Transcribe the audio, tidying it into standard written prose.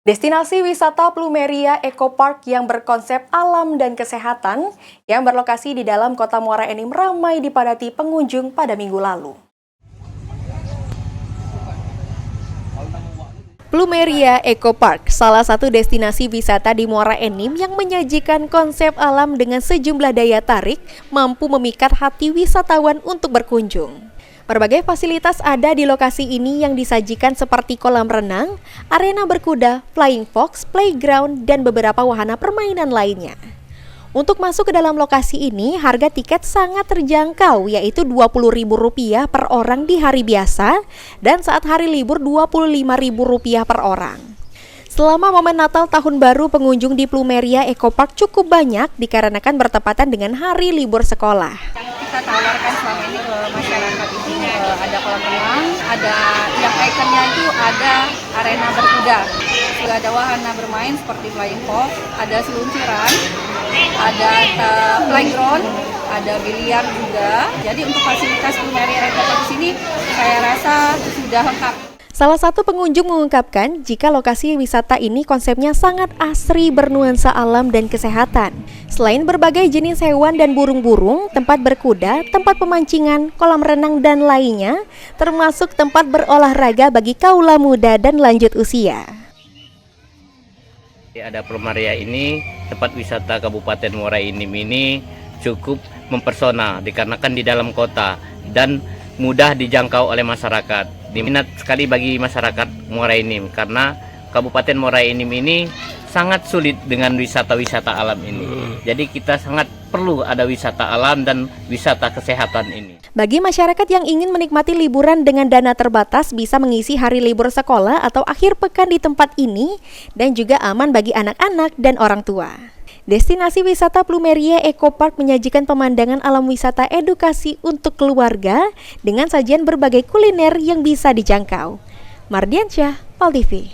Destinasi wisata Plumeria Eco Park yang berkonsep alam dan kesehatan yang berlokasi di dalam kota Muara Enim ramai dipadati pengunjung pada minggu lalu. Plumeria Eco Park, salah satu destinasi wisata di Muara Enim yang menyajikan konsep alam dengan sejumlah daya tarik, mampu memikat hati wisatawan untuk berkunjung. Berbagai fasilitas ada di lokasi ini yang disajikan seperti kolam renang, arena berkuda, flying fox, playground, dan beberapa wahana permainan lainnya. Untuk masuk ke dalam lokasi ini, harga tiket sangat terjangkau, yaitu Rp20.000 per orang di hari biasa, dan saat hari libur Rp25.000 per orang. Selama momen Natal Tahun Baru, pengunjung di Plumeria Eco Park cukup banyak dikarenakan bertepatan dengan hari libur sekolah. Kita tawarkan selama ini ke masyarakat itu ada kolam renang, ada yang ikonnya itu ada arena berkuda, juga ada wahana bermain seperti flying fox, ada seluncuran, ada playground, ada biliar juga. Jadi untuk fasilitas Plumeria Eco Park di sini saya rasa sudah lengkap. Salah satu pengunjung mengungkapkan jika lokasi wisata ini konsepnya sangat asri bernuansa alam dan kesehatan. Selain berbagai jenis hewan dan burung-burung, tempat berkuda, tempat pemancingan, kolam renang, dan lainnya, termasuk tempat berolahraga bagi kaula muda dan lanjut usia. Ada Plumeria ini, tempat wisata Kabupaten Muara Enim ini cukup mempesona dikarenakan di dalam kota dan mudah dijangkau oleh masyarakat. Diminat sekali bagi masyarakat Muara Enim karena Kabupaten Muara Enim ini sangat sulit dengan wisata-wisata alam ini. Jadi kita sangat perlu ada wisata alam dan wisata kesehatan ini. Bagi masyarakat yang ingin menikmati liburan dengan dana terbatas bisa mengisi hari libur sekolah atau akhir pekan di tempat ini dan juga aman bagi anak-anak dan orang tua. Destinasi wisata Plumeria Eco Park menyajikan pemandangan alam wisata edukasi untuk keluarga dengan sajian berbagai kuliner yang bisa dijangkau. Mardiansyah, PAL TV.